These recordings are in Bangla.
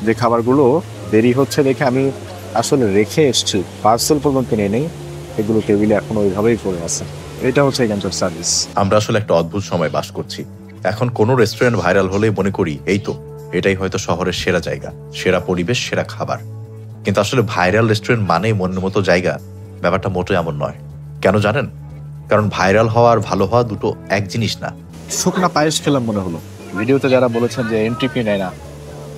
যে খাবারগুলো দেরি হচ্ছে দেখে আমি আসলে রেখে এসেছি, পার্সেল পর্যন্ত নিয়ে নেই, এগুলো টেবিলে এখন ওইভাবেই পড়ে আছে। এটা হচ্ছে এখানকার সার্ভিস। আমরা আসলে একটা অদ্ভুত সময় বাস করছি। এখন কোনো রেস্টুরেন্ট ভাইরাল হলেই মনে করি এই তো, এটাই হয়তো শহরের সেরা জায়গা, সেরা পরিবেশ, সেরা খাবার। কিন্তু আসলে ভাইরাল রেস্টুরেন্ট মানেই মনের মতো জায়গা, ব্যাপারটা মোটো এমন নয়। কেন জানেন? কারণ ভাইরাল হওয়া আর ভালো হওয়া দুটো এক জিনিস না। শুকনা পায়েস খেলাম মনে হলো। ভিডিওতে যারা বলেছেন যে এন্ট্রি ফি নেয় না,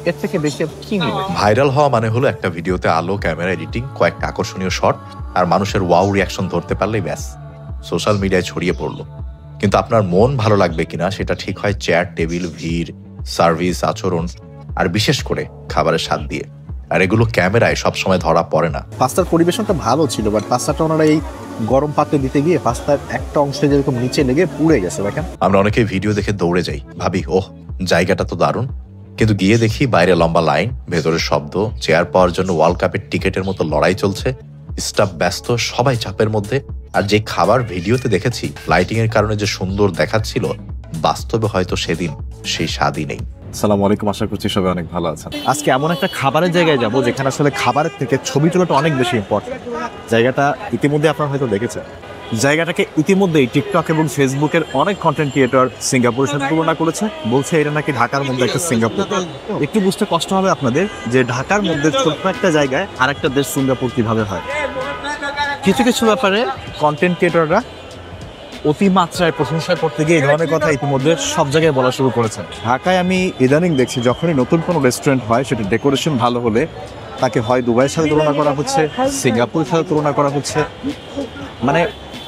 এর থেকে বেশি কি নেবে? ভাইরাল হওয়া মানে হলো একটা ভিডিওতে আলো, ক্যামেরা, এডিটিং, কয়েকটা আকর্ষণীয় শট আর মানুষের ওয়াও রিয়াকশন ধরতে পারলেই ব্যাস, সোশ্যাল মিডিয়ায় ছড়িয়ে পড়লো। কিন্তু আপনার মন ভালো লাগবে কিনা সেটা ঠিক হয় চেয়ার, টেবিল, ভিড়, সার্ভিস, আচরণ আর বিশেষ করে খাবারের স্বাদ দিয়ে। আর এগুলো ক্যামেরায় সবসময় ধরা পড়ে না। পাস্তার পরিবেশনটা ভালো ছিল, বাট পাস্তাটা ওনারা এই গরম পাত্রে দিতে গিয়ে পাস্তার একটা অংশে যেরকম নিচে লেগে পুড়ে গেছে। দেখেন, আমরা অনেকেই ভিডিও দেখে দৌড়ে যাই, ভাবি ওহ জায়গাটা তো দারুণ, কিন্তু গিয়ে দেখি বাইরে লম্বা লাইন, ভেতরের শব্দ, চেয়ার পাওয়ার জন্য ওয়ার্ল্ড কাপের টিকেটের মতো লড়াই চলছে, স্টাফ ব্যস্ত, সবাই চাপের মধ্যে। আর যে খাবার ভিডিওতে দেখেছি লাইটিং এর কারণে যে সুন্দর দেখাচ্ছিল, বাস্তবে হয়তো সেদিন সেই স্বাদই নেই। আসসালামু আলাইকুম, আশা করছি সবাই অনেক ভালো আছেন। আজকে এমন একটা খাবারের জায়গায় যাব যেখানে আসলে খাবারের থেকে ছবি তোলাটা অনেক বেশি ইম্পর্টেন্ট। জায়গাটা ইতিমধ্যে আপনারা হয়তো দেখেছেন। জায়গাটাকে ইতিমধ্যেই টিকটক এবং ফেসবুকের অনেক কন্টেন্ট ক্রিয়েটর সিঙ্গাপুরের সাথে তুলনা করেছে, বলছে এটা নাকি ঢাকার মধ্যে একটা সিঙ্গাপুর। একটু বুঝতে কষ্ট হবে আপনাদের যে ঢাকার মধ্যে ছোট্ট একটা জায়গায় আর একটা দেশ সিঙ্গাপুর কিভাবে হয়। কিছু কিছু ব্যাপারে কন্টেন্ট ক্রিয়েটররা অতিমাত্রায় প্রশংসায় করতে গিয়ে এই ধরনের কথা ইতিমধ্যে সব জায়গায় বলা শুরু করেছেন। ঢাকায় আমি ইদানিং দেখছি যখনই নতুন কোনো রেস্টুরেন্ট হয়, সেটা ডেকোরেশন ভালো হলে তাকে হয় দুবাইয়ের সাথে তুলনা করা হচ্ছে, সিঙ্গাপুরের সাথে তুলনা করা হচ্ছে। মানে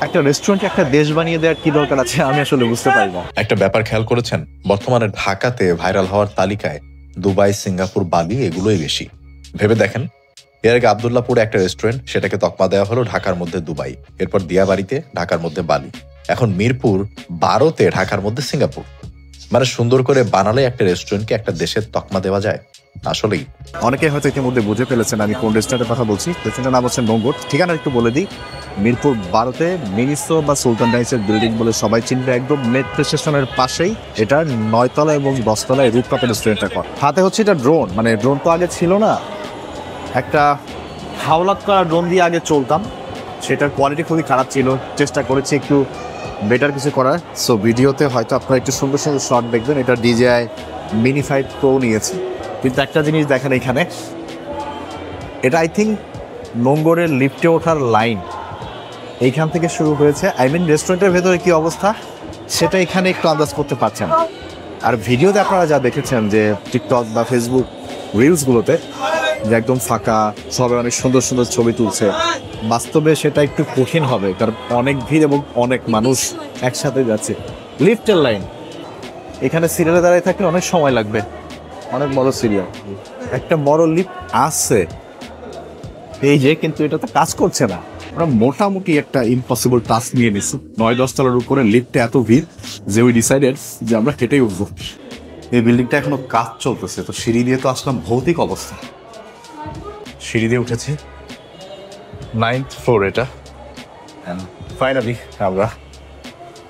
একটা রেস্টুরেন্টে একটা দেশ বানিয়ে দেওয়ার কি দরকার আছে আমি আসলে বুঝতে পারি না। একটা ব্যাপার খেয়াল করেছেন, বর্তমানে ঢাকাতে ভাইরাল হওয়ার তালিকায় দুবাই, সিঙ্গাপুর, বালি এগুলোই বেশি। ভেবে দেখেন, এর আগে আবদুল্লাপুরে একটা রেস্টুরেন্ট, সেটাকে তকমা দেওয়া হলো ঢাকার মধ্যে দুবাই, এরপর দিয়াবাড়িতে ঢাকার মধ্যে বালি, এখন মিরপুর 12তে ঢাকার মধ্যে সিঙ্গাপুর। মানে সুন্দর করে বানালে একটা রেস্টুরেন্টকে একটা দেশের তকমা দেওয়া যায়। আসলেই অনেকে হয়তো ইতিমধ্যে বুঝে ফেলেছেন আমি কোন রেস্টুরেন্টের কথা বলছি। রেস্টুরেন্টের নাম হচ্ছে নোঙ্গর। ঠিকানা একটু বলে দিই, মিরপুর 12তে মিনিসো বা সুলতান ডাইসের বিল্ডিং বলে সবাই চিনবে, একদম মেট্রো স্টেশনের পাশেই। এটা 9 তলা এবং 10 তলায় রুফটপে রেস্টুরেন্টটা কর। হাতে হচ্ছে এটা ড্রোন, মানে ড্রোন তো আগে ছিল না, একটা হাওলাত করা ড্রোন দিয়ে আগে চলতাম, সেটার কোয়ালিটি খুবই খারাপ ছিল। চেষ্টা করেছি একটু বেটার কিছু করার। সো ভিডিওতে হয়তো আপনারা একটু সুন্দর সুন্দর শট দেখবেন। এটা DJI Mini 5 Pro নিয়েছে। কিন্তু একটা জিনিস দেখেন এখানে, এটা আই থিঙ্ক নোঙ্গরের লিফটে ওঠার লাইন এইখান থেকে শুরু হয়েছে। আই মিন রেস্টুরেন্টের ভেতরে কি অবস্থা সেটা এখানে একটু আন্দাজ করতে পারছেন। আর ভিডিওতে আপনারা যা দেখেছেন যে টিকটক বা ফেসবুক রিলসগুলোতে যে একদম ফাঁকা, সবাই অনেক সুন্দর সুন্দর ছবি তুলছে, বাস্তবে সেটা একটু কঠিন হবে, কারণ অনেক ভিড় এবং অনেক মানুষ একসাথে যাচ্ছে। লিফটের লাইন, এখানে সিরিয়ালে দাঁড়িয়ে থাকলে অনেক সময় লাগবে, অনেক বড় সিরিয়াল, একটা বড় লিফট আসছে এই যে, কিন্তু এটা তো কাজ করছে না। আমরা মোটামুটি একটা ইম্পসিবল টাস্ক নিয়ে নিচ্ছি। 9-10 তলার উপরে লিফটে এত ভিড় যে উই ডিসাইডেড যে আমরা হেঁটেই উঠবো। এই বিল্ডিংটা এখনো কাজ চলতেছে, তো সিঁড়ি দিয়ে তো আসলাম ভৌতিক অবস্থা। সিঁড়ি দিয়ে উঠেছি 9th ফ্লোর এটা, ফাইনালি আমরা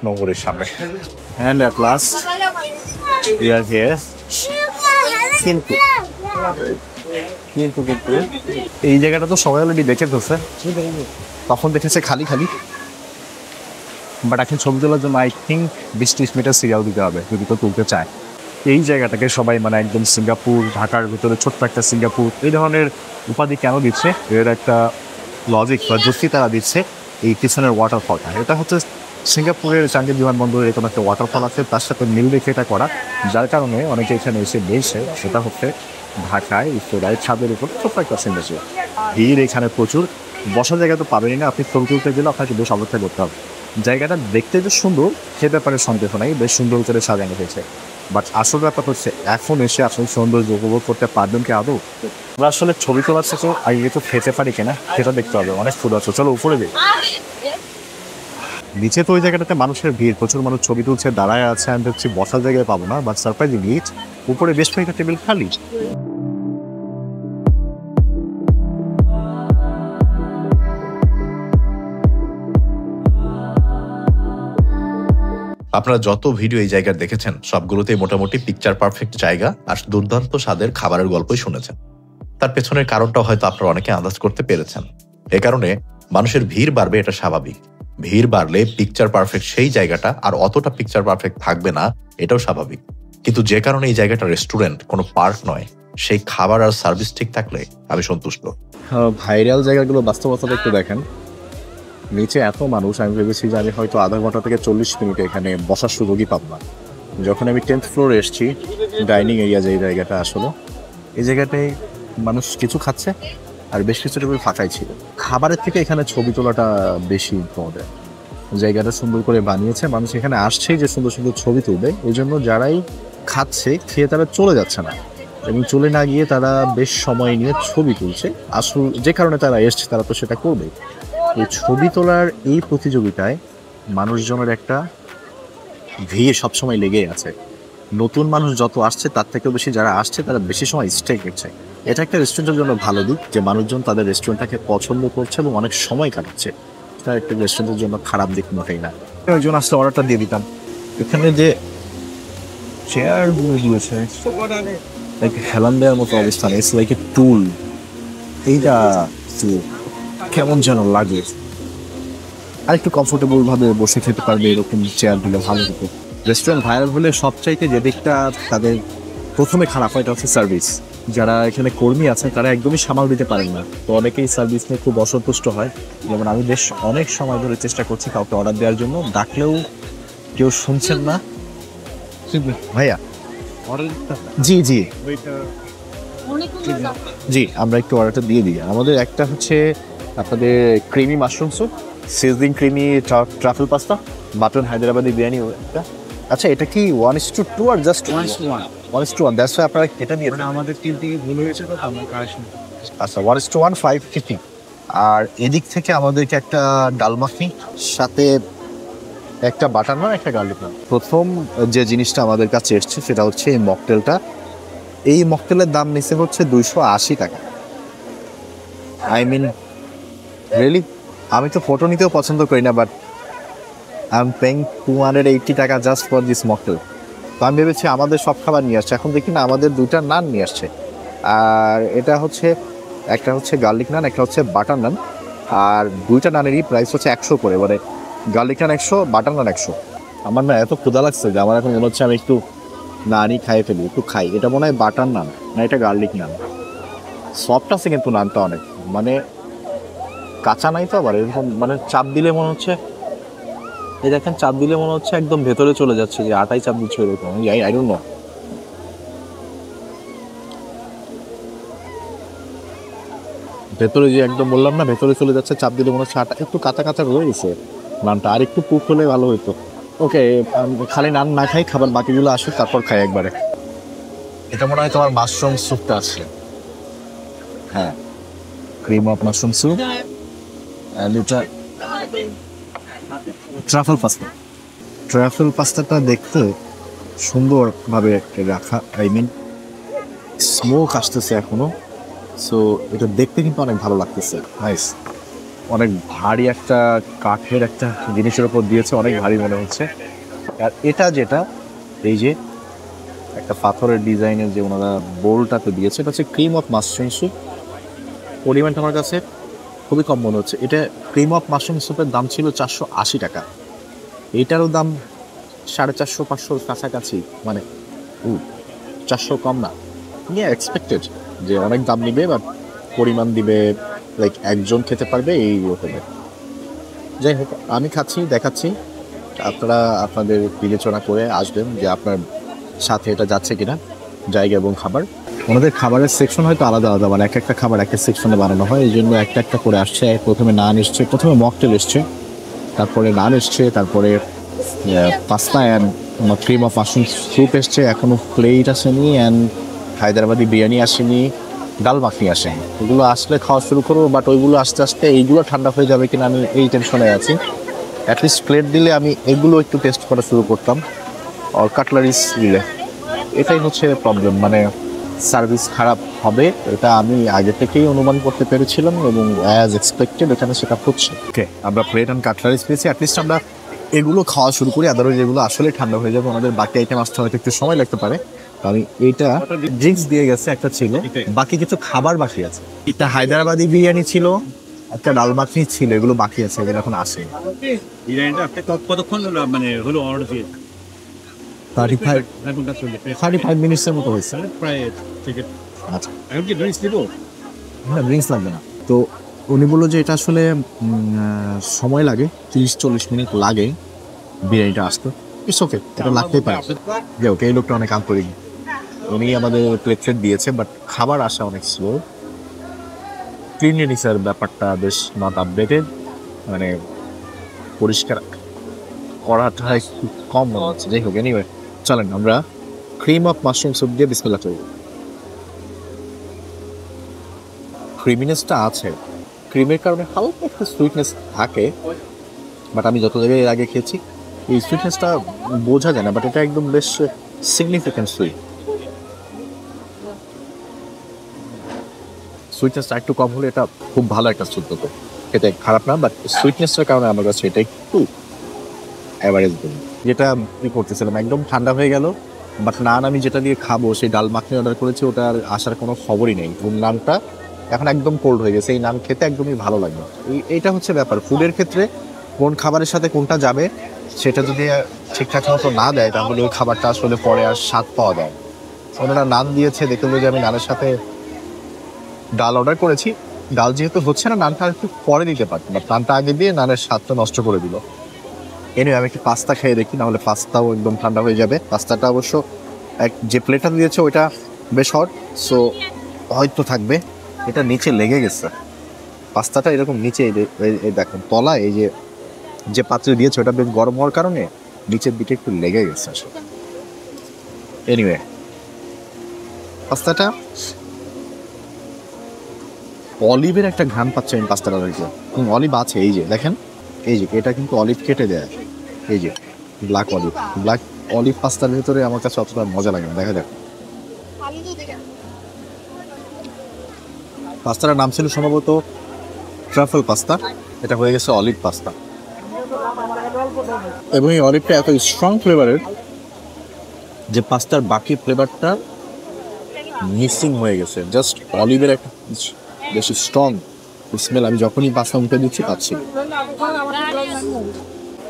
নোঙ্গরের সামনে। And at last we are here. কিন্তু কিন্তু কিন্তু এই জায়গাটা তো সবাই অলরেডি দেখে ফেলছে, তখন দেখেছে খালি খালি। বাট এখন ছবি তোলার জন্য আই থিঙ্ক 20-30 মিটার সিরিয়াল দিতে হবে যদি তো তুলতে চায়। এই জায়গাটাকে সবাই মানে একদম সিঙ্গাপুর, ঢাকার ভিতরে ছোট্ট একটা সিঙ্গাপুর এই ধরনের উপাধি কেন দিচ্ছে, এর একটা লজিক বা যুক্তি তারা দিচ্ছে। এই পিছনের ওয়াটারফলটা, এটা হচ্ছে সিঙ্গাপুরের চাঙ্গি বিমানবন্দরে এরকম একটা ওয়াটারফল আছে, তার সাথে মিল রেখে এটা করা, যার কারণে অনেকে এখানে এসে বেশে। সেটা হচ্ছে ঢাকায় উত্তরায় ছাদের উপর ছোট্ট একটা সিঙ্গাপুর। ভিড় এখানে প্রচুর, বসার জায়গা তো পাবেনই না। আপনি ছবি তুলতে গেলে আপনাকে বেশ অপেক্ষা করতে হবে। জায়গাটা দেখতে যে সুন্দর সে ব্যাপারে সন্দেহ নাই, বেশ সুন্দর করে সাজানো হয়েছে। বাট আসল ব্যাপার হচ্ছে এখন এসে আসলে সৌন্দর্য উপভোগ করতে পারবেন কি আদৌ? আমরা আসলে ছবি তোলার থেকে আগে তো খেতে পারি কিনা সেটা দেখতে হবে। অনেক ফুড আছে, চলো উপরে যাই। নিচে তো ওই জায়গাটাতে মানুষের ভিড়, প্রচুর মানুষ ছবি তুলছে, দাঁড়ায় আছে। আমি ভাবছি বসার জায়গায় পাবো না, বাট সারপ্রাইজিংলি উপরে বেশ কয়েকটা টেবিল খালি। আপনারা যত ভিডিও এই জায়গার দেখেছেন সবগুলোতেই মোটামুটি পিকচার পারফেক্ট জায়গা আর দুর্দান্ত স্বাদের খাবারের গল্পই শুনেছেন। তার পেছনের কারণটা হয়তো আপনারা অনেকে আন্দাজ করতে পেরেছেন। এ কারণে মানুষের ভিড় বাড়বে, এটা স্বাভাবিক। ভিড় বাড়লে পিকচার পারফেক্ট সেই জায়গাটা আর অতটা পিকচার পারফেক্ট থাকবে না, এটাও স্বাভাবিক। কিন্তু যে কারণে এই জায়গাটা রেস্টুরেন্ট, কোনো পার্ক নয়, সেই খাবার আর সার্ভিস ঠিক থাকলে আমি সন্তুষ্ট। ভাইরাল জায়গাগুলো বাস্তবতাটা একটু দেখেন। নিচে এত মানুষ, আমি ভেবেছি যে আমি হয়তো আধা ঘন্টা থেকে 40 মিনিট এখানে বসার সুযোগই পাব না। যখন আমি 10th ফ্লোরে এসেছি, ডাইনিং এরিয়া যে জায়গাটা, আসলে এই জায়গাটায় মানুষ কিছু খাচ্ছে আর বেশ কিছুটা ফাঁকাই ছিল। খাবারের থেকে এখানে ছবি তোলাটা বেশি ইম্পর্টেন্ট। জায়গাটা সুন্দর করে বানিয়েছে, মানুষ এখানে আসছেই যে সুন্দর সুন্দর ছবি তুলবে, এই জন্য যারাই খাচ্ছে খেয়ে তারা চলে যাচ্ছে না, এবং চলে না গিয়ে তারা বেশ সময় নিয়ে ছবি তুলছে। আসল যে কারণে তারা এসছে তারা তো সেটা করবে। এই ছবি তোলার এই প্রতিযোগিতায় মানুষজনের একটা ভিড় সবসময় লেগেই আছে। নতুন মানুষ যত আসছে তার থেকেও বেশি যারা আসছে তারা বেশি সময় স্টে করছে। এটা একটা রেস্টুরেন্টের জন্য ভালো দিক যে মানুষজন তাদের রেস্টুরেন্টটাকে পছন্দ করছে এবং অনেক সময় কাটাচ্ছে। এটা একটা রেস্টুরেন্টের জন্য খারাপ দিক মোটেই না। একজন আসলে অর্ডারটা দিয়ে দিতাম। এখানে যে চেয়ারগুলো দিয়েছে লাইক হেলান দেওয়ার মতো অবস্থান, ইটস লাইক এ টুল। এইটা কেমন যেন লাগে। আর একটু কমফোর্টেবল ভাবে বসে খেতে পারবে এরকম চেয়ার দিলে ভালো হতো। রেস্টুরেন্ট ভাইরাল হলে সবচাইতে যে দিকটা তাদের প্রথমে খারাপ হয় এটা হচ্ছে সার্ভিস। যারা এখানে কর্মী আছে তারা একদমই সামাল দিতে পারেন না, তো অনেকেই সার্ভিস নিয়ে খুব অসন্তুষ্ট হয়। যেমন আমি বেশ অনেক সময় ধরে চেষ্টা করছি কাউকে অর্ডার দেওয়ার জন্য, ডাকলেও কেউ শুনছেন না। ভাইয়া জি জি জি, আমরা একটু অর্ডারটা দিয়ে দিই। আমাদের একটা হচ্ছে আপনাদের creamy mushroom soup, sizzling creamy truffle pasta, mutton Hyderabadi biryani একটা। আচ্ছা, এটা কি 1:2 আর জাস্ট 1:1? দ্যাটস ওয়াই আপনারা এটা নিয়ে আমাদের টিম থেকে ভুল হয়েছে তো আমরা কারেকশন। আচ্ছা, 1:1 550। আর এদিক থেকে আমাদেরকে একটা ডাল মাখনি, সাথে একটা বাটার নান, একটা গার্লিক নান। প্রথম যে জিনিসটা আমাদের কাছে এসছে সেটা হচ্ছে এই মকটেলটা। এই মকটেলের দাম নিচে হচ্ছে 280 টাকা। আই মিন রিয়েলি, আমি তো ফটো নিতেও পছন্দ করি না, বাট আই এম পেইং 280 টাকা জাস্ট ফর দিস মকটেল। তো আমি ভেবেছি আমাদের সব খাবার নিয়ে আসছে, এখন দেখি না আমাদের 2টা নান নিয়ে আসছে। আর এটা হচ্ছে একটা হচ্ছে গার্লিক নান, একটা হচ্ছে বাটার নান। আর 2টা নানেরই প্রাইস হচ্ছে 100 করে, মানে গার্লিক নান 100, বাটার নান 100। আমার না এত ক্ষুধা লাগছে যে আমার এখন মনে হচ্ছে আমি একটু নানই খাই ফেলি, একটু খাই। এটা মনে হয় বাটার নান, না এটা গার্লিক নান। সফট আছে কিন্তু নানটা অনেক, মানে কাঁচা নাই তো আবার, এরকম মানে চাপ দিলে মনে হচ্ছে, এই দেখেন চাপ দিলে মনে হচ্ছে একদম ভেতরে চলে যাচ্ছে, যে আটাই চাপ দিচ্ছে এরকম। I don't know. ভেতরে যে একদম বললাম না, ভেতরে চলে যাচ্ছে, চাপ দিলে মনে হচ্ছে আটা। একটু কাঁচা কাঁচা রয়ে গেছে নানটা, আর একটু কুক হলে ভালো হইতো। ওকে, খালি নান না খাই, খাবার বাকিগুলো আসুক তারপর খাই একবারে। এটা মনে হয় তোমার মাশরুম স্যুপটা আছে। হ্যাঁ, ক্রিম অফ মাশরুম স্যুপ, এটা ট্রাফেল পাস্তা। ট্রাফেল পাস্তাটা দেখতে সুন্দরভাবে রাখা, আই মিন স্মোক আসতেছে এখনো। সো এটা দেখতে কিন্তু অনেক ভালো লাগতেছে, নাইস। অনেক ভারী একটা কাঠের একটা জিনিসের উপর দিয়েছে, অনেক ভারী মনে হচ্ছে। আর এটা যেটা, এই যে একটা পাথরের ডিজাইনের যে ওনারা বোলটাতে দিয়েছে, এটা হচ্ছে ক্রিম অফ মাশরুম স্যুপ। পরিমাণটা আমার কাছে খুবই কম মনে হচ্ছে। এটা ক্রিম অফ মাশরুম স্যুপের দাম ছিল 480 টাকা, এইটারও দাম 450-500 কাছাকাছি, মানে 400 কম না। নিয়ে এক্সপেক্টেড যে অনেক দাম নিবে, বা পরিমাণ দিবে লাইক একজন খেতে পারবে এই হোটেলে। যাই হোক, আমি খাচ্ছি, দেখাচ্ছি, আপনারা আপনাদের বিবেচনা করে আসবেন যে আপনার সাথে এটা যাচ্ছে কিনা, জায়গা এবং খাবার। ওনাদের খাবারের সেকশন হয়তো আলাদা আলাদা, মানে এক একটা খাবার একটা সেকশনে বানানো হয়, এই জন্য একটা একটা করে আসছে। প্রথমে নান এসছে, প্রথমে মকটেল এসছে, তারপরে নান এসছে, তারপরে pasta and cream of mushroom soup এসছে, এখনও প্লেট আসেনি, অ্যান্ড হায়দ্রাবাদি বিরিয়ানি আসেনি, ডাল মাখনি আসেনি। ওগুলো আসলে খাওয়া শুরু করবো, বাট ওইগুলো আস্তে আস্তে এইগুলো ঠান্ডা হয়ে যাবে কিনা আমি এই টেনশনে আছি। অ্যাটলিস্ট প্লেট দিলে আমি এগুলো একটু টেস্ট করা শুরু করতাম, আর কাটলারিস দিলে। এটাই হচ্ছে প্রবলেম, মানে সার্ভিস খারাপ হবে এটা আমি আগে থেকেই অনুমান করতে পেরেছিলাম, এবং অ্যাজ এক্সপেক্টেড এখানে সেটা হচ্ছে। ওকে, আমরা প্লেট অ্যান্ড কাটলারিস পেয়েছি, অ্যাটলিস্ট আমরা এগুলো খাওয়া শুরু করি, আদারওয়াইজ এগুলো আসলে ঠান্ডা হয়ে যাবে। ওনাদের বাকি আইটেম আসতে হয়তো একটু সময় লাগতে পারে। আমি এইটা ড্রিঙ্কস দিয়ে গেছে একটা ছিল, বাকি কিছু খাবার বাকি আছে। এটা হায়দ্রাবাদি বিরিয়ানি ছিল, একটা ডাল মাখনি ছিল, এগুলো বাকি আছে, এগুলো এখন আসে। বিরিয়ানিটা আপনি কতক্ষণ মানে হলো অর্ডার দিয়ে 35 মিনিটসের মতো হয়েছে। প্রায় থেকে আচ্ছা, এখন কি ড্রিঙ্কস দিব? হ্যাঁ ড্রিঙ্কস লাগবে না। তো উনি বললো যে এটা আসলে সময় লাগে, 30-40 মিনিট লাগে বিরিয়ানিটা আসতে। ইটস ওকে, এটা লাগতেই পারে। যে ওকে, এই লোকটা অনেক আন্তরিক। উনি আমাদের প্লেট দিয়েছে, বাট খাবার আসা অনেক স্লো। ক্লিনলিনেসের ব্যাপারটা বেশ নট আপডেটেড, মানে পরিষ্কার করাটা একটু কম মনে হচ্ছে। যাই হোক, এনিওয়ে চলেন আমরা ক্রিম অফ মাশরুম স্যুপ দিয়ে বিসমিল্লাহ করব। ক্রিমিনেসটা আছে, ক্রিমের কারণে হালকা একটা সুইটনেস থাকে, বাট আমি যত জায়গায় এর আগে খেয়েছি এই সুইটনেসটা বোঝা যায় না, বাট এটা একদম বেশ সিগনিফিক্যান্ট সুইট। সুইটনেসটা একটু কম হলে এটা খুব ভালো একটা স্যুপ হতো, এটা খারাপ না, বাট সুইটনেসটার কারণে আমার কাছে এটা একটু অ্যাভারেজ দিন। যেটা আমি করতেছিলাম একদম ঠান্ডা হয়ে গেল, বাট নান আমি যেটা দিয়ে খাবো সেই ডাল মাখনি অর্ডার করেছি, ওটার আসার কোনো খবরই নেই। নানটা এখন একদম কোল্ড হয়ে গেছে, এই নান খেতে একদমই ভালো লাগবে। এইটা হচ্ছে ব্যাপার, ফুডের ক্ষেত্রে কোন খাবারের সাথে কোনটা যাবে সেটা যদি ঠিকঠাক মতো না দেয় তাহলে ওই খাবারটা আসলে পরে আর স্বাদ পাওয়া যায়। ওনারা নান দিয়েছে, দেখলো যে আমি নানের সাথে ডাল অর্ডার করেছি, ডাল যেহেতু হচ্ছে না নানটা একটু পরে দিতে পারতাম, বাট নানটা আগে দিয়ে নানের স্বাদটা নষ্ট করে দিল। এনে আমি একটু পাস্তা খেয়ে দেখি, নাহলে পাস্তাও একদম ঠান্ডা হয়ে যাবে। পাস্তাটা অবশ্য যে প্লেটটা দিয়েছে ওইটা বেশ হট, সো হয়তো থাকবে। এটা নিচে লেগে গেছে, পাস্তাটা এরকম নিচে এই দেখুন তলায়, এই যে পাত্রে দিয়েছে ওটা বেশ গরম হওয়ার কারণে নিচের দিকে একটু লেগে গেছে আসলে। এনিওয়ে পাস্তাটা অলিভের একটা ঘ্রাণ পাচ্ছে আমি পাস্তাটা দেখলে। অলিভ আছে, এই যে দেখেন, এই যে এটা কিন্তু অলিভ কেটে দেয়, এই যে ব্ল্যাক অলিভ পাস্তার ভিতরে আমার কাছে অতটা মজা লাগে না। দেখা যাক, পাস্তাটার নাম ছিল সম্ভবত ট্রাফেল পাস্তা, এটা হয়ে গেছে অলিভ পাস্তা। এবং এই অলিভটা এত স্ট্রং ফ্লেভারের যে পাস্তার বাকি ফ্লেভারটা মিসিং হয়ে গেছে। জাস্ট অলিভের একটা বেশি স্ট্রং স্মেল আমি যখনই পাস্তা মুখে দিচ্ছি পাচ্ছি।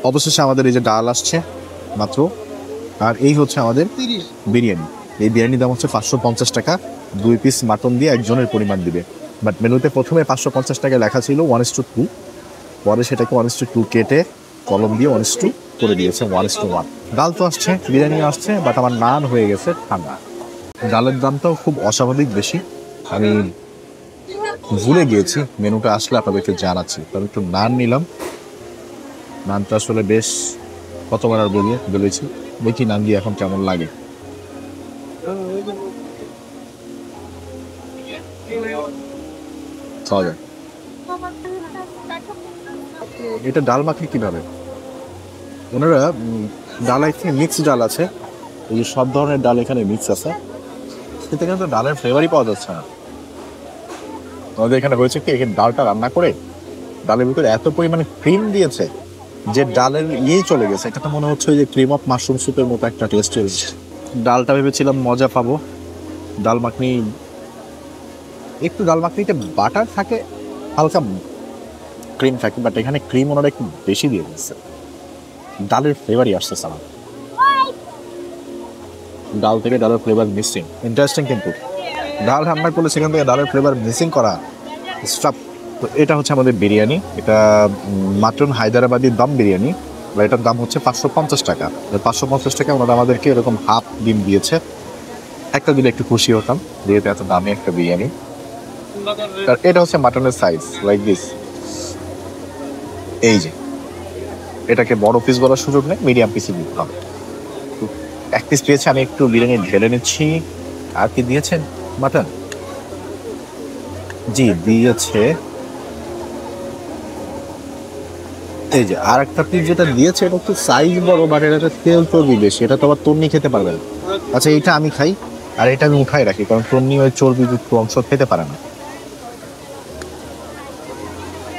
অবশেষে আমাদের এই যে ডাল আসছে মাত্র, আর এই হচ্ছে আমাদের বিরিয়ানি। এই বিরিয়ানির দাম হচ্ছে 550 টাকা, 2 পিস মাটন দিয়ে একজনের পরিমাণ দিবে। বাট মেনুতে প্রথমে 550 টাকা লেখা ছিল 1:2, পরে সেটাকে 1:2 কেটে কলম দিয়ে 1:2 করে দিয়েছে 1:1। ডাল তো আসছে, বিরিয়ানিও আসছে, বাট আমার নান হয়ে গেছে ঠান্ডা। ডালের দামটাও খুব অস্বাভাবিক বেশি, আমি ভুলে গিয়েছি, মেনুটা আসলে আপনাদেরকে জানাচ্ছি। তবে একটু নান নিলাম, নানটা আসলে বেশ কতবার আর বলেছি, দেখি নান দিয়ে এখন কেমন লাগে। এটা ডাল মাখনি কিভাবে ওনারা ডাল এখানে মিক্স ডাল আছে, এই যে সব ধরনের ডাল এখানে মিক্স আছে, সেটা কিন্তু ডালের ফ্লেভারই পাওয়া যাচ্ছে না। আমাদের এখানে হয়েছে কি, এখানে ডালটা রান্না করে ডালের ভিতরে এত পরিমাণে ক্রিম দিয়েছে যে ডালের ইয়েই চলে গেছে। এটা তো মনে হচ্ছে যে ক্রিম অফ মাশরুম স্যুপের মতো একটা টেস্ট হয়েছে। ডালটা ভেবেছিলাম মজা পাবো, ডাল মাখনি একটু, ডাল মাখনিতে বাটার থাকে, হালকা ক্রিম থাকে, বাট এখানে ক্রিম ওনারা একটু বেশি দিয়ে দিচ্ছে, ডালের ফ্লেভারই আসতেছে না, ডাল থেকে ডালের ফ্লেভার মিসিং। ইন্টারেস্টিং, কিন্তু ডাল রান্না করলে সেখান থেকে ডালের ফ্লেভার মিসিং করা স্টাফ। তো এটা হচ্ছে আমাদের বিরিয়ানি, এটা মাটন হায়দ্রাবাদি দম বিরিয়ানি, এটার দাম হচ্ছে 550 টাকা। 550 টাকা ওনারা আমাদেরকে এরকম হাফ ডিম দিয়েছে, একটা দিলে একটু খুশি হতাম যেহেতু এত দামি একটা বিরিয়ানি। আর এটা হচ্ছে মাটনের সাইজ লাইক দিস, এই যে এটাকে বড় পিস বলার সুযোগ নেই, মিডিয়াম পিসই দিতে হবে। এক পিস পেয়েছে, আমি একটু বিরিয়ানি ঢেলে নিচ্ছি। আর কি দিয়েছেন? মাটন, জি দিয়েছে। এই যে আর একটা পিস যেটা দিয়েছে এটা একটু সাইজ বড়, বাট এটা তেল চর্বি বেশি, এটা তো আবার তন্নি খেতে পারবেন। আচ্ছা এইটা আমি খাই, আর এটা আমি উঠাই রাখি, কারণ তন্নি ওই চর্বিযুক্ত অংশ খেতে পারে না।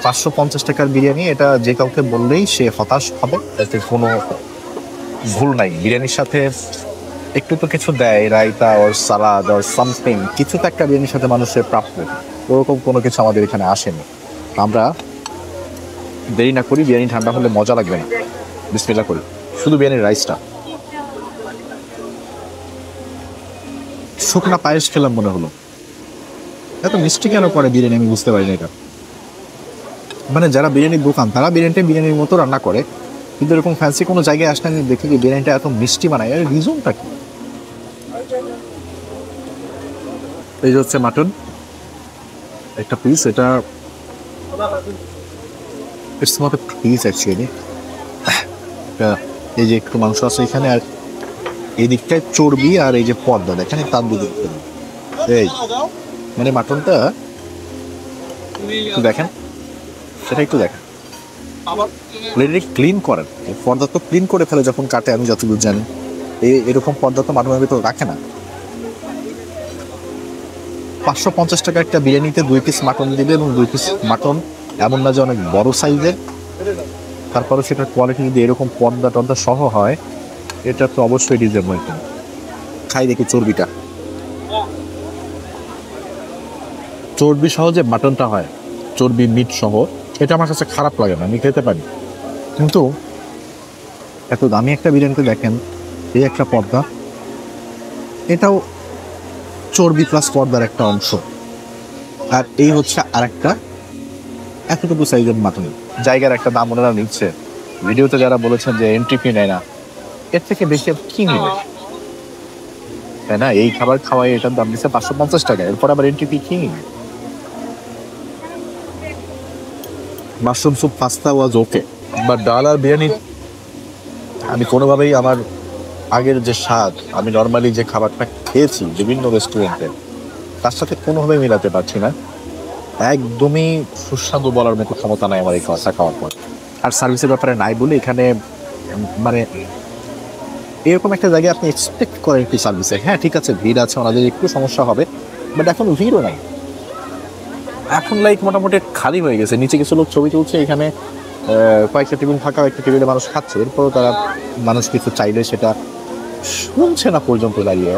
550 টাকার বিরিয়ানি, এটা যে কাউকে বললেই সে হতাশ হবে, এতে কোনো ভুল নাই। বিরিয়ানির সাথে একটু তো কিছু দেয়, রায়তা ওর সালাদ ওর সামথিং, কিছু তো একটা বিরিয়ানির সাথে মানুষের প্রাপ্য। ওরকম কোনো কিছু আমাদের এখানে আসেনি। আমরা দেরি না করি, বিরিয়ানি ঠান্ডা হলে মজা লাগবে না, বিসমিল্লাহ করি। শুধু বিরিয়ানির রাইসটা, শুকনা পায়েস খেলাম মনে হলো। এত মিষ্টি কেন করে বিরিয়ানি আমি বুঝতে পারি না। এটা মানে যারা বিরিয়ানির দোকান তারা বিরিয়ানিটা বিরিয়ানির মতো রান্না করে, কিন্তু এরকম ফ্যান্সি কোনো জায়গায় আসলে আমি দেখি যে বিরিয়ানিটা এত মিষ্টি বানায়, এর রিজনটা কি? এই যে হচ্ছে মাটন একটা পিস, এটা it's not a piece actually. এই যে একটু মাংস আছে এখানে, আর এই দিকটায় চর্বি, আর এই যে পর্দা দেখেন তার দিকে এই মানে মাটনটা একটু দেখেন, সেটা একটু দেখেন। ক্লিন করেন, পর্দা তো ক্লিন করে ফেলে যখন কাটে, আমি যতদূর জানি। এরকম পর্দা তো মাটনের ভিতরে রাখে না। 550 টাকা একটা বিরিয়ানিতে 2 পিস মাটন দিবে, এবং 2 পিস মাটন এমন না যে অনেক বড় সাইজের, তারপরে সেটার কোয়ালিটি যদি এরকম পর্দা টর্দা সহ হয়, এটা তো অবশ্যই ডিসঅ্যাপয়েন্ট। খাই দেখি চর্বিটা, চর্বি সহ যে মাটনটা হয়, চর্বি মিট সহ, এটা আমার কাছে খারাপ লাগে না, আমি খেতে পারি। কিন্তু এত দামি একটা বিরিয়ানিতে দেখেন এই একটা পর্দা, এটাও চর্বি প্লাস পর্দার একটা অংশ, আর এই হচ্ছে আর একটা এতটুকু সাইজের মাটন। জায়গার একটা দাম ওনারা নিচ্ছে, ভিডিওতে যারা বলেছেন যে এন্ট্রি ফি নেয় না, এর থেকে বেশি কি নেবে, তাই না? এই খাবার খাওয়াই এটার দাম দিচ্ছে 550 টাকা, এরপর আবার এন্ট্রি ফি কি? Mushroom soup pasta was okay, but ডাল আর বিরিয়ানি আমি কোনোভাবেই আমার আগের যে স্বাদ, আমি নর্মালি যে খাবারটা খেয়েছি বিভিন্ন রেস্টুরেন্টে, তার সাথে কোনোভাবেই মেলাতে পারছি না। একদমই সুস্বাদু বলার মতো ক্ষমতা নাই আমার এই খাওয়াটা খাওয়ার পর। আর সার্ভিসের ব্যাপারে নাই বলে এখানে মানে এরকম একটা জায়গায় আপনি এক্সপেক্ট করেন কি সার্ভিসে, হ্যাঁ ঠিক আছে ভিড় আছে, ওনাদের একটু সমস্যা হবে, বাট এখন ভিড়ও নাই। এখন লাইক মোটামুটি খালি হয়ে গেছে, নিচে কিছু লোক ছবি তুলছে, এখানে কয়েকটা টেবিল ফাঁকা, একটা টেবিলে মানুষ খাচ্ছে, এরপরও তারা মানুষ কিছু চাইলে সেটা শুনছে না পর্যন্ত দাঁড়িয়ে।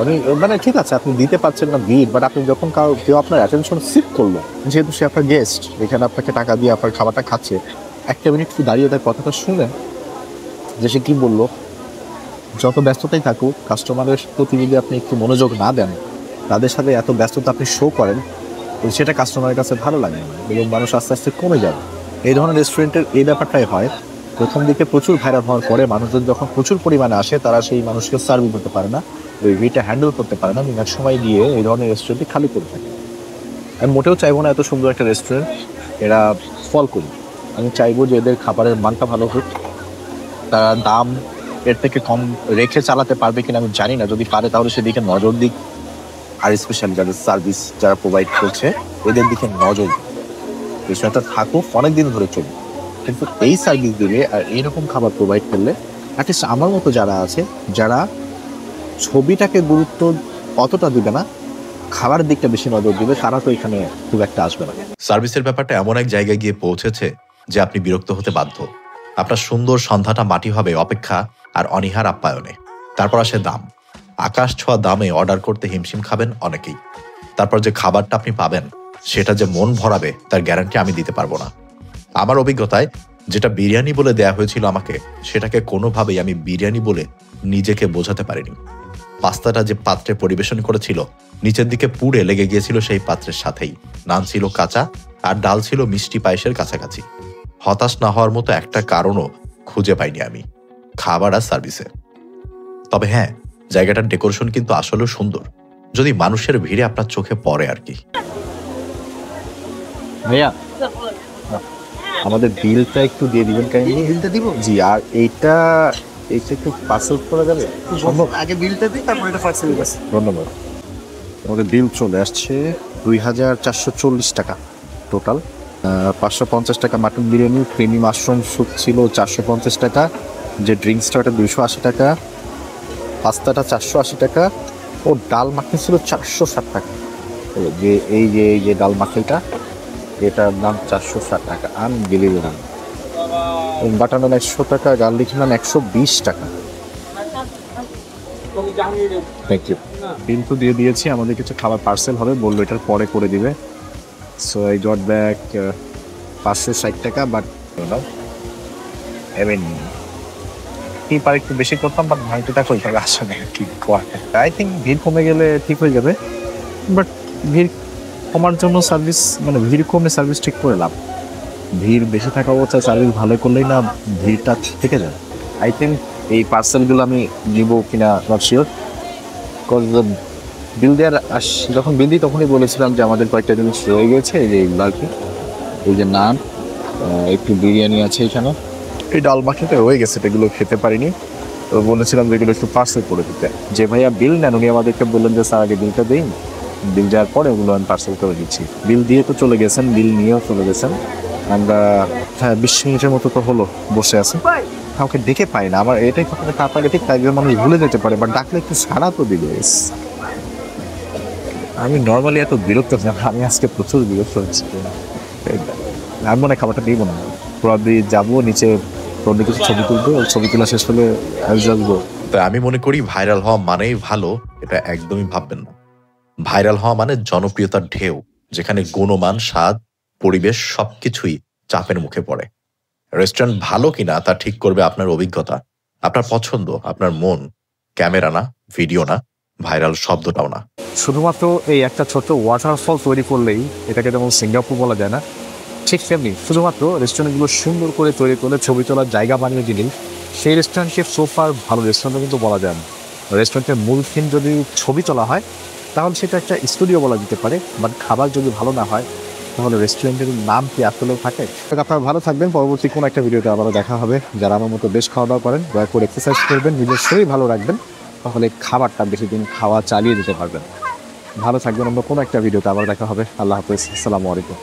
মানে ঠিক আছে আপনি দিতে পারছেন না ভিড়, বাট আপনি যখন কেউ আপনার অ্যাটেনশন সিক করলো, যেহেতু সে আপনার গেস্ট, এখানে আপনাকে টাকা দিয়ে আপনার খাবারটা খাচ্ছে, একটা মিনিট একটু দাঁড়িয়ে তার কথাটা শুনেন যে সে কী বললো। যত ব্যস্ততাই থাকুক, কাস্টমারের প্রতি যদি আপনি একটু মনোযোগ না দেন, তাদের সাথে এত ব্যস্ততা আপনি শো করেন, সেটা কাস্টমারের কাছে ভালো লাগে না, এবং মানুষ আস্তে আস্তে কমে যাবে। এই ধরনের রেস্টুরেন্টের এই ব্যাপারটাই হয়, প্রথম দিকে প্রচুর ভাইরাল হওয়ার পরে মানুষজন যখন প্রচুর পরিমাণে আসে, তারা সেই মানুষকে সার্ভ করতে পারে না, ওই ভিড়টা হ্যান্ডেল করতে পারে না, এবং এক সময় গিয়ে এই ধরনের রেস্টুরেন্টটি খালি করে থাকে। আমি মোটেও চাইবো না এত সুন্দর একটা রেস্টুরেন্ট এরা ফল করি। আমি চাইবো যে এদের খাবারের মানটা ভালো হোক, তারা দাম এর থেকে কম রেখে চালাতে পারবে কিনা আমি জানি না, যদি পারে তাহলে সেদিকে নজর দিক, আর স্পেশালি যাদের সার্ভিস যারা প্রোভাইড করছে এদের দিকে নজর দিক। রেস্টুরেন্টটা থাকুক অনেকদিন ধরে চলবে, কিন্তু এই সার্ভিস দিলে আর এইরকম খাবার প্রোভাইড করলে অ্যাটলিস্ট আমার মতো যারা আছে, যারা ছবিটাকে গুরুত্ব অতটা দিবে না, খাবার দিকটা বেশি নজর দিবে, তারা তো এখানে খুব একটা আসবে না। সার্ভিসের ব্যাপারটা এমন এক জায়গায় গিয়ে পৌঁছেছে যে আপনি বিরক্ত হতে বাধ্য। আপনার সুন্দর সন্ধ্যাটা মাটি হবে অপেক্ষা আর অনীহার আপ্যায়নে। তারপর আসে দাম, আকাশ ছোঁয়া দামে অর্ডার করতে হিমশিম খাবেন অনেকেই। তারপর যে খাবারটা আপনি পাবেন সেটা যে মন ভরাবে তার গ্যারান্টি আমি দিতে পারবো না। আমার অভিজ্ঞতায় যেটা বিরিয়ানি বলে দেয়া হয়েছিল আমাকে, সেটাকে কোনোভাবেই আমি বিরিয়ানি বলে নিজেকে বোঝাতে পারিনি। পাস্তাটা যে পাত্রে পরিবেশন করেছিল, নিচের দিকে পুড়ে লেগে গিয়েছিল সেই পাত্রের সাথেই। নান ছিল কাঁচা, আর ডাল ছিল মিষ্টি পায়েসের কাছাকাছি। হতাশ না হওয়ার মতো একটা কারণও খুঁজে পাইনি আমি খাবার আর সার্ভিসে। তবে হ্যাঁ, জায়গাটার ডেকোরেশন কিন্তু আসলেও সুন্দর, যদি মানুষের ভিড়ে আপনার চোখে পড়ে আর কি। ভাইয়া আমাদের বিলটা একটু দিয়ে দিবেন কাইন্ডলি। বিলটা দিব জি, আর এইটা একটু পার্সেল করা যাবে সম্ভব? আগে বিলটা দিই, তারপর এটা পার্সেল দিই। ধন্যবাদ। আমাদের বিল চলে আসছে 2440 টাকা টোটাল। 550 টাকা mutton biryani, creamy mushroom soup ছিল 450 টাকা, যে ড্রিঙ্কসটা ওটা 280 টাকা, পাস্তাটা 480 টাকা, ও ডাল মাখনি ছিল 460 টাকা। এই যে ডাল মাখনিটা এটার দাম 460 টাকা, আনবিলিভেবল। বাটার নান 100 টাকা, গার্লিক নান 120 টাকা। Thank you. বিল তো দিয়ে দিয়েছি, আমাদের কিছু খাবার পার্সেল হবে, বললো এটার পরে করে দিবে। সো আই গট ব্যাক 560 টাকা। বাট কি পারে একটু বেশি করতাম, বাট ভাইটা কই যাবে আসলে কি আই থিঙ্ক ভিড় কমে গেলে ঠিক হয়ে যাবে। বাট ভিড় কমার জন্য সার্ভিস, মানে ভিড় কমে সার্ভিস ঠিক করে লাভ, ভিড় বেশি থাকা অবস্থায় সার্ভিস ভালো করলেই না ভিড়টা থেকে যায়। আই থিঙ্ক এই পার্সেলগুলো আমি নিব কিনা নট শিওর, বিকজ বিল দেওয়ার যখন বিল দিই তখনই বলেছিলাম যে আমাদের কয়েকটা জিনিস রয়ে গেছে, এই যে এগুলো আর কি, এই যে নান, একটু বিরিয়ানি আছে এখানে, এই ডাল মাখিটা রয়ে গেছে, এগুলো খেতে পারিনি। তো বলেছিলাম যে এগুলো একটু পার্সেল করে দিতে। যে ভাইয়া বিল নেন উনি আমাদেরকে বললেন যে স্যার আগে বিলটা দিন, বিল দেওয়ার পরে ওগুলো আমি পার্সেল করে দিচ্ছি। বিল দিয়ে তো চলে গেছেন, বিল নিয়েও চলে গেছেন। আমরা 20 মিনিটের মতো তো হলো বসে আছি, কাউকে ডেকে পাই না। আমার এটাই কথা, কাপাকে ঠিক তাই মানুষ ভুলে যেতে পারে, বাট ডাকলে একটু সাড়া তো দিবে। আমি নর্মালি এত বিরক্ত না, আমি আজকে প্রচুর বিরক্ত হচ্ছি। আমি মনে হয় খাবারটা দিব না, পুরোপুরি যাবো নিচে, কিছু ছবি তুলবো, ছবি তোলা শেষ হলে আসবো। তাই আমি মনে করি ভাইরাল হওয়া মানেই ভালো, এটা একদমই ভাববেন না। ভাইরাল হওয়া মানে জনপ্রিয়তার ঢেউ, যেখানে গুণমান, স্বাদ, পরিবেশ সবকিছুই চাপের মুখে পড়ে। রেস্টুরেন্ট ভালো কিনা তা ঠিক করবে আপনার অভিজ্ঞতা, আপনার পছন্দ, আপনার মন, ক্যামেরা না, ভিডিও না, ভাইরাল শব্দটাও না। শুধুমাত্র এই একটা ছোট্ট ওয়াটারফল তৈরি করলেই এটাকে যেমন সিঙ্গাপুর বলা যায় না, ঠিক তেমনি শুধুমাত্র রেস্টুরেন্টগুলো সুন্দর করে তৈরি করে ছবি তোলার জায়গা বানিয়ে দিলেই সেই রেস্টুরেন্টকে সোফার ভালো রেস্টুরেন্টও কিন্তু বলা যায় না। রেস্টুরেন্টের মূল থিম যদি ছবি তোলা হয় তাহলে সেটা একটা স্টুডিও বলা যেতে পারে, বাট খাবার যদি ভালো না হয় তাহলে রেস্টুরেন্টের নাম কি আসলেও থাকে? আপনারা ভালো থাকবেন, পরবর্তী কোনো একটা ভিডিওতে আবারও দেখা হবে। যারা আমার মতো বেশ খাওয়া দাওয়া করেন দয়া করে এক্সারসাইজ করবেন, নিজের শরীর ভালো রাখবেন, তাহলে খাবারটা বেশি দিন খাওয়া চালিয়ে দিতে পারবেন। ভালো থাকবেন, অন্য কোনো একটা ভিডিওতে আবার দেখা হবে। আল্লাহ হাফেজ, আসসালামু আলাইকুম।